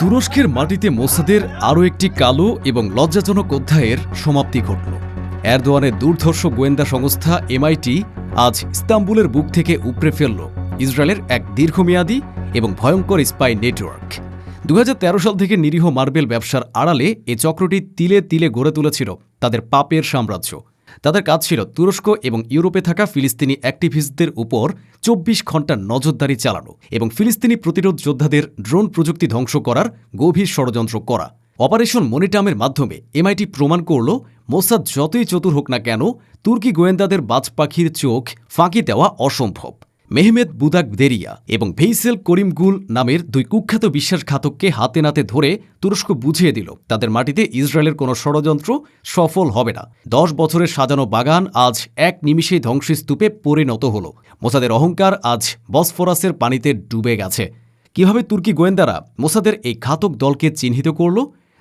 তুরস্কের মাটিতে মোসাদের আরও একটি কালো এবং লজ্জাজনক অধ্যায়ের সমাপ্তি ঘটল। এরদোয়ানের দুর্ধর্ষ গোয়েন্দা সংস্থা এমআইটি আজ ইস্তাম্বুলের বুক থেকে উপড়ে ফেলল ইসরায়েলের এক দীর্ঘমেয়াদী এবং ভয়ঙ্কর স্পাই নেটওয়ার্ক। 2013 সাল থেকে নিরীহ মার্বেল ব্যবসার আড়ালে এ চক্রটি তিলে তিলে গড়ে তুলেছিল তাদের পাপের সাম্রাজ্য। তাদের কাজ ছিল তুরস্ক এবং ইউরোপে থাকা ফিলিস্তিনি অ্যাক্টিভিস্টদের উপর 24 ঘণ্টা নজরদারি চালানো এবং ফিলিস্তিনি প্রতিরোধ যোদ্ধাদের ড্রোন প্রযুক্তি ধ্বংস করার গভীর ষড়যন্ত্র করা। অপারেশন মনিটামের মাধ্যমে এমআইটি প্রমাণ করল মোসাদ যতই চতুর হোক না কেন, তুর্কি গোয়েন্দাদের বাজ পাখির চোখ ফাঁকি দেওয়া অসম্ভব। মেহমেদ বুদাক দেরিয়া এবং ভেইসেল করিমগুল নামের দুই কুখ্যাত বিশ্বাসঘাতককে হাতে নাতে ধরে তুরস্ক বুঝিয়ে দিল তাদের মাটিতে ইসরায়েলের কোনো ষড়যন্ত্র সফল হবে না। 10 বছরের সাজানো বাগান আজ এক নিমিষেই ধ্বংসস্তূপে পরিণত হল। মোসাদের অহংকার আজ বসফরাসের পানিতে ডুবে গেছে। কিভাবে তুর্কি গোয়েন্দারা মোসাদের এই ঘাতক দলকে চিহ্নিত করল,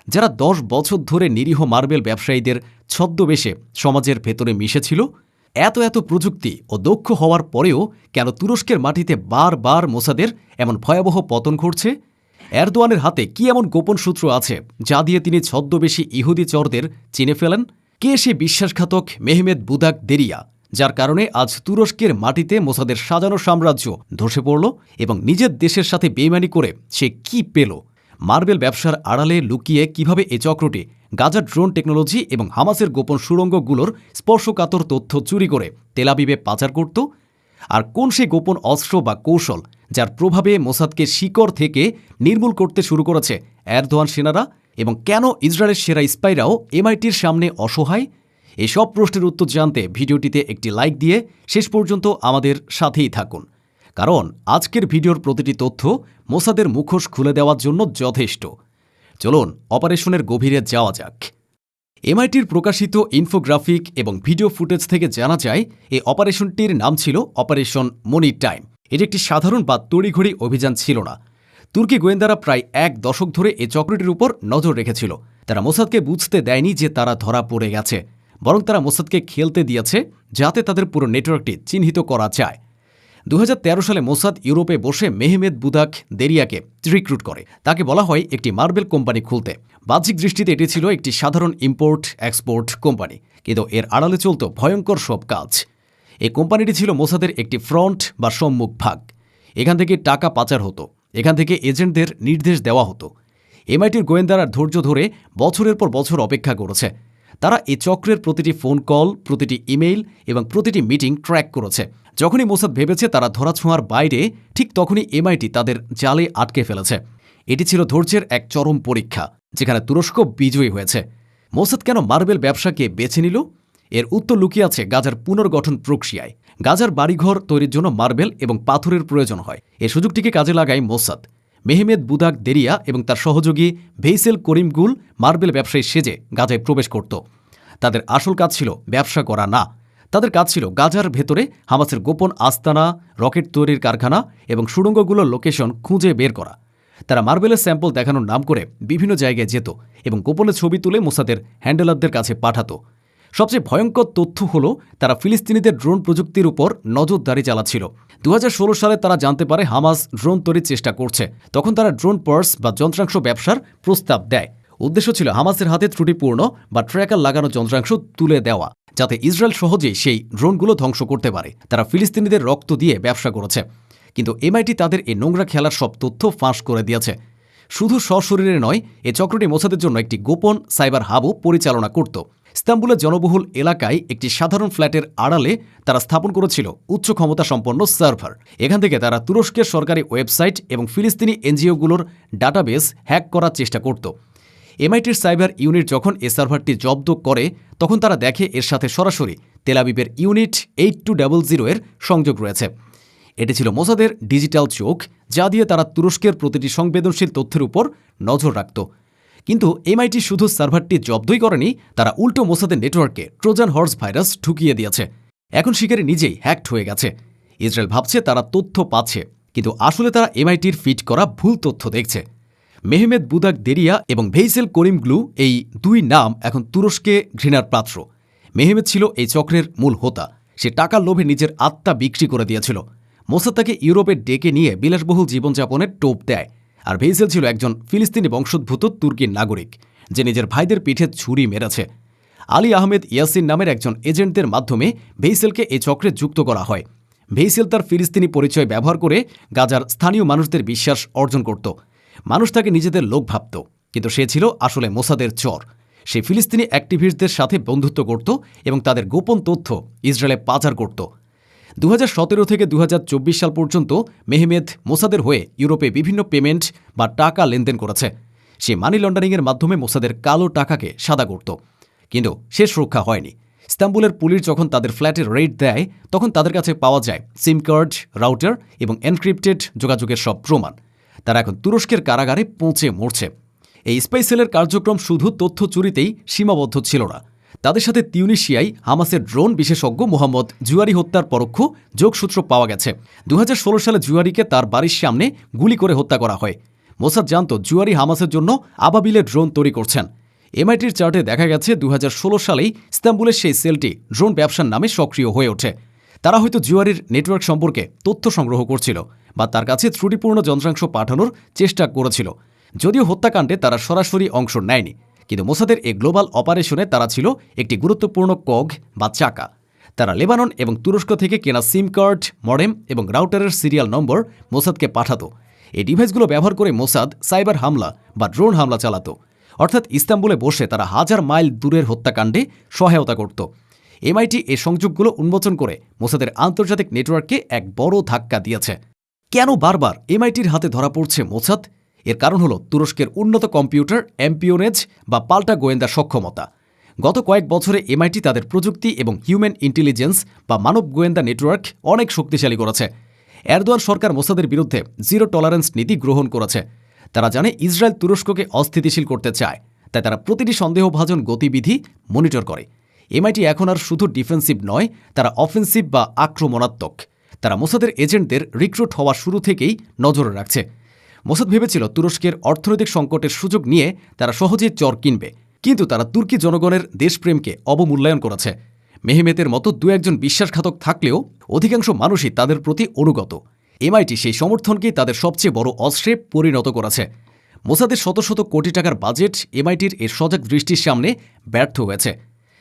যারা 10 বছর ধরে নিরীহ মার্বেল ব্যবসায়ীদের ছদ্মবেশে সমাজের ভেতরে মিশেছিল? এত প্রযুক্তি ও দক্ষ হওয়ার পরেও কেন তুরস্কের মাটিতে বারবার মোসাদের এমন ভয়াবহ পতন ঘটছে? এরদোয়ানের হাতে কি এমন গোপন সূত্র আছে যা দিয়ে তিনি ছদ্মবেশী ইহুদি চরদের চিনে ফেলেন? কে সে বিশ্বাসঘাতক মেহমেদ বুদাক দেরিয়া, যার কারণে আজ তুরস্কের মাটিতে মোসাদের সাজানো সাম্রাজ্য ধসে পড়ল? এবং নিজের দেশের সাথে বেইমানি করে সে কি পেল? মার্বেল ব্যবসার আড়ালে লুকিয়ে কিভাবে এ চক্রটি গাজার ড্রোন টেকনোলজি এবং হামাসের গোপন সুড়ঙ্গগুলোর স্পর্শকাতর তথ্য চুরি করে তেলাবিবে পাচার করত? আর কোন সে গোপন অস্ত্র বা কৌশল যার প্রভাবে মোসাদকে শিকড় থেকে নির্মূল করতে শুরু করেছে এরদোয়ান সেনারা? এবং কেন ইসরায়েলের সেরা স্পাইরাও এমআইটির সামনে অসহায়? এসব প্রশ্নের উত্তর জানতে ভিডিওটিতে একটি লাইক দিয়ে শেষ পর্যন্ত আমাদের সাথেই থাকুন, কারণ আজকের ভিডিওর প্রতিটি তথ্য মোসাদের মুখোশ খুলে দেওয়ার জন্য যথেষ্ট। চলুন অপারেশনের গভীরে যাওয়া যাক। এমআইটির প্রকাশিত ইনফোগ্রাফিক এবং ভিডিও ফুটেজ থেকে জানা যায় এই অপারেশনটির নাম ছিল অপারেশন মনি টাইম। এটি একটি সাধারণ বা তড়িঘড়ি অভিযান ছিল না। তুর্কি গোয়েন্দারা প্রায় 1 দশক ধরে এই চক্রটির উপর নজর রেখেছিল। তারা মোসাদকে বুঝতে দেয়নি যে তারা ধরা পড়ে গেছে, বরং তারা মোসাদকে খেলতে দিয়েছে যাতে তাদের পুরো নেটওয়ার্কটি চিহ্নিত করা যায়। 2013 সালে মোসাদ ইউরোপে বসে মেহমেদ বুদাক দেরিয়াকে রিক্রুট করে। তাকে বলা হয় একটি মার্বেল কোম্পানি খুলতে। বাহ্যিক দৃষ্টিতে এটি ছিল একটি সাধারণ ইম্পোর্ট এক্সপোর্ট কোম্পানি, কিন্তু এর আড়ালে চলত ভয়ঙ্কর সব কাজ। এই কোম্পানিটি ছিল মোসাদের একটি ফ্রন্ট বা সম্মুখ ভাগ। এখান থেকে টাকা পাচার হতো, এখান থেকে এজেন্টদের নির্দেশ দেওয়া হতো। এমআইটির গোয়েন্দারা ধৈর্য ধরে বছরের পর বছর অপেক্ষা করেছে। তারা এই চক্রের প্রতিটি ফোন কল, প্রতিটি ইমেইল এবং প্রতিটি মিটিং ট্র্যাক করেছে। যখনই মোসাদ ভেবেছে তারা ধরাছোঁয়ার বাইরে, ঠিক তখনই এমআইটি তাদের জালে আটকে ফেলেছে। এটি ছিল ধৈর্যের এক চরম পরীক্ষা, যেখানে তুরস্ক বিজয়ী হয়েছে। মোসাদ কেন মার্বেল ব্যবসাকে বেছে নিল? এর উত্তর লুকিয়ে আছে গাজার পুনর্গঠন প্রক্রিয়ায়। গাজার বাড়িঘর তৈরির জন্য মার্বেল এবং পাথরের প্রয়োজন হয়। এই সুযোগটিকে কাজে লাগায় মোসাদ। মেহমেদ বুদাক দেরিয়া এবং তার সহযোগী ভেইসেল করিমগুল মার্বেল ব্যবসায়ী সেজে গাজায় প্রবেশ করত। তাদের আসল কাজ ছিল ব্যবসা করা না, তাদের কাজ ছিল গাজার ভেতরে হামাসের গোপন আস্তানা, রকেট তৈরির কারখানা এবং সুড়ঙ্গগুলোর লোকেশন খুঁজে বের করা। তারা মার্বেলের স্যাম্পল দেখানোর নাম করে বিভিন্ন জায়গায় যেত এবং গোপনে ছবি তুলে মোসাদের হ্যান্ডেলারদের কাছে পাঠাত। সবচেয়ে ভয়ঙ্কর তথ্য হল তারা ফিলিস্তিনিদের ড্রোন প্রযুক্তির উপর নজরদারি চালাচ্ছিল। 2016 সালে তারা জানতে পারে হামাস ড্রোন তৈরির চেষ্টা করছে। তখন তারা ড্রোন পার্টস বা যন্ত্রাংশ ব্যবসার প্রস্তাব দেয়। উদ্দেশ্য ছিল হামাসের হাতে ত্রুটিপূর্ণ বা ট্র্যাকার লাগানো যন্ত্রাংশ তুলে দেওয়া, যাতে ইসরায়েল সহজেই সেই ড্রোনগুলো ধ্বংস করতে পারে। তারা ফিলিস্তিনিদের রক্ত দিয়ে ব্যবসা করেছে। কিন্তু এমআইটি তাদের এই নোংরা খেলার সব তথ্য ফাঁস করে দিয়েছে। শুধু সশরীরে নয়, এ চক্রটি মোসাদের জন্য একটি গোপন সাইবার হাবও পরিচালনা করত। ইস্তাম্বুলের জনবহুল এলাকায় একটি সাধারণ ফ্ল্যাটের আড়ালে তারা স্থাপন করেছিল উচ্চ ক্ষমতা সম্পন্ন সার্ভার। এখান থেকে তারা তুরস্কের সরকারি ওয়েবসাইট এবং ফিলিস্তিনি এনজিওগুলোর ডাটাবেস হ্যাক করার চেষ্টা করত। এমআইটির সাইবার ইউনিট যখন এ সার্ভারটি জব্দ করে, তখন তারা দেখে এর সাথে সরাসরি তেলাবিবের ইউনিট 8200 এর সংযোগ রয়েছে। এটি ছিল মোসাদের ডিজিটাল চোখ, যা দিয়ে তারা তুরস্কের প্রতিটি সংবেদনশীল তথ্যের উপর নজর রাখত। কিন্তু এমআইটি শুধু সার্ভারটি জব্দই করেনি, তারা উল্টো মোসাদের নেটওয়ার্কে ট্রোজান হর্স ভাইরাস ঢুকিয়ে দিয়েছে। এখন শিকারী নিজেই হ্যাকড হয়ে গেছে। ইসরায়েল ভাবছে তারা তথ্য পাচ্ছে, কিন্তু আসলে তারা এমআইটির ফিড করা ভুল তথ্য দেখছে। মেহমেদ বুদাক দেরিয়া এবং ভেইসেল করিমগ্লু, এই দুই নাম এখন তুরস্কে ঘৃণার পাত্র। মেহমেদ ছিল এই চক্রের মূল হোতা। সে টাকার লোভে নিজের আত্মা বিক্রি করে দিয়েছিল। মোসাদ তাকে ইউরোপে ডেকে নিয়ে বিলাসবহুল জীবনযাপনের টোপ দেয়, আর ভেইসেল ছিল একজন ফিলিস্তিনি বংশোদ্ভূত তুর্কির নাগরিক, যে নিজের ভাইদের পিঠে ছুরি মেরেছে। আলী আহমেদ ইয়াসিন নামের একজন এজেন্টদের মাধ্যমে ভেইসেলকে এই চক্রে যুক্ত করা হয়। ভেইসেল তার ফিলিস্তিনি পরিচয় ব্যবহার করে গাজার স্থানীয় মানুষদের বিশ্বাস অর্জন করত। মানুষ তাকে নিজেদের লোক ভাবত, কিন্তু সে ছিল আসলে মোসাদের চর। সে ফিলিস্তিনি অ্যাক্টিভিস্টদের সাথে বন্ধুত্ব করত এবং তাদের গোপন তথ্য ইসরায়েলে পাচার করত। 2017 থেকে 2024 সাল পর্যন্ত মেহমেদ মোসাদের হয়ে ইউরোপে বিভিন্ন পেমেন্ট বা টাকা লেনদেন করেছে। সে মানি লন্ডারিংয়ের মাধ্যমে মোসাদের কালো টাকাকে সাদা করত। কিন্তু শেষ রক্ষা হয়নি। ইস্তাম্বুলের পুলিশ যখন তাদের ফ্ল্যাটে রেড দেয়, তখন তাদের কাছে পাওয়া যায় সিম কার্ড, রাউটার এবং এনক্রিপ্টেড যোগাযোগের সব প্রমাণ। তারা এখন তুরস্কের কারাগারে পৌঁছে মরছে। এই স্পাই সেলের কার্যক্রম শুধু তথ্য চুরিতেই সীমাবদ্ধ ছিল না। তাদের সাথে তিউনিশিয়ায় হামাসের ড্রোন বিশেষজ্ঞ মোহাম্মদ জুয়ারি হত্যার পরোক্ষ যোগসূত্র পাওয়া গেছে। 2016 সালে জুয়ারিকে তার বাড়ির সামনে গুলি করে হত্যা করা হয়। মোসাদ জানত জুয়ারি হামাসের জন্য আবাবিলের ড্রোন তৈরি করছেন। এমআইটির চার্টে দেখা গেছে 2016 সালেই ইস্তাম্বুলের সেই সেলটি ড্রোন ব্যবসার নামে সক্রিয় হয়ে ওঠে। তারা হয়তো জুয়ারির নেটওয়ার্ক সম্পর্কে তথ্য সংগ্রহ করছিল বা তার কাছে ত্রুটিপূর্ণ যন্ত্রাংশ পাঠানোর চেষ্টা করেছিল। যদিও হত্যাকাণ্ডে তারা সরাসরি অংশ নেয়নি, কিন্তু মোসাদের এই গ্লোবাল অপারেশনে তারা ছিল একটি গুরুত্বপূর্ণ কগ বা চাকা। তারা লেবানন এবং তুরস্ক থেকে কেনা সিম কার্ড, মডেম এবং রাউটারের সিরিয়াল নম্বর মোসাদকে পাঠাত। এই ডিভাইসগুলো ব্যবহার করে মোসাদ সাইবার হামলা বা ড্রোন হামলা চালাত। অর্থাৎ ইস্তাম্বুলে বসে তারা হাজার মাইল দূরের হত্যাকাণ্ডে সহায়তা করত। এমআইটি এই সংযোগগুলো উন্মোচন করে মোসাদের আন্তর্জাতিক নেটওয়ার্ককে এক বড় ধাক্কা দিয়েছে। কেন বারবার এমআইটির হাতে ধরা পড়ছে মোসাদ? এর কারণ হল তুরস্কের উন্নত কম্পিউটার এমপিওনেজ বা পাল্টা গোয়েন্দা সক্ষমতা। গত কয়েক বছরে এমআইটি তাদের প্রযুক্তি এবং হিউম্যান ইন্টেলিজেন্স বা মানব গোয়েন্দা নেটওয়ার্ক অনেক শক্তিশালী করেছে। এরদোয়ান সরকার মোসাদের বিরুদ্ধে জিরো টলারেন্স নীতি গ্রহণ করেছে। তারা জানে ইসরায়েল তুরস্ককে অস্থিতিশীল করতে চায়, তাই তারা প্রতিটি সন্দেহভাজন গতিবিধি মনিটর করে। এমআইটি এখন আর শুধু ডিফেন্সিভ নয়, তারা অফেন্সিভ বা আক্রমণাত্মক। তারা মোসাদের এজেন্টদের রিক্রুট হওয়া শুরু থেকেই নজরে রাখছে। মোসাদ ভেবেছিল তুরস্কের অর্থনৈতিক সংকটের সুযোগ নিয়ে তারা সহজেই চর কিনবে, কিন্তু তারা তুর্কি জনগণের দেশপ্রেমকে অবমূল্যায়ন করেছে। মেহমেতের মতো দু একজন বিশ্বাসঘাতক থাকলেও অধিকাংশ মানুষই তাদের প্রতি অনুগত। এমআইটি সেই সমর্থনকেই তাদের সবচেয়ে বড় অস্ত্রে পরিণত করেছে। মোসাদের শত শত কোটি টাকার বাজেট এমআইটির এই সজাগ দৃষ্টির সামনে ব্যর্থ হয়েছে।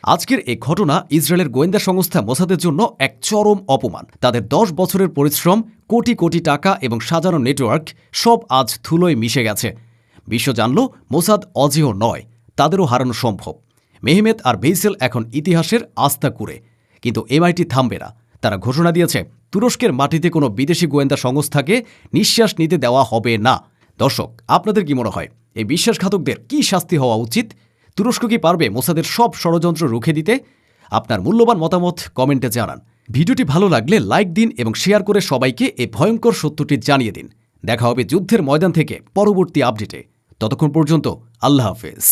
আজকের এই ঘটনা ইসরায়েলের গোয়েন্দা সংস্থা মোসাদের জন্য এক চরম অপমান। তাদের 10 বছরের পরিশ্রম, কোটি কোটি টাকা এবং সাজানো নেটওয়ার্ক সব আজ ধুলোয় মিশে গেছে। বিশ্ব জানল মোসাদ অজেয় নয়, তাদেরও হারানো সম্ভব। মেহমেদ আর ভেইসেল এখন ইতিহাসের আস্থা কুড়ে, কিন্তু এমআইটি থামবে না। তারা ঘোষণা দিয়েছে তুরস্কের মাটিতে কোনো বিদেশি গোয়েন্দা সংস্থাকে নিঃশ্বাস নিতে দেওয়া হবে না। দর্শক, আপনাদের কি মনে হয় এই বিশ্বাসঘাতকদের কি শাস্তি হওয়া উচিত? তুরস্ক কি পারবে মোসাদের সব ষড়যন্ত্র রুখে দিতে? আপনার মূল্যবান মতামত কমেন্টে জানান। ভিডিওটি ভালো লাগলে লাইক দিন এবং শেয়ার করে সবাইকে এই ভয়ঙ্কর সত্যটি জানিয়ে দিন। দেখা হবে যুদ্ধের ময়দান থেকে পরবর্তী আপডেটে। ততক্ষণ পর্যন্ত আল্লাহ হাফেজ।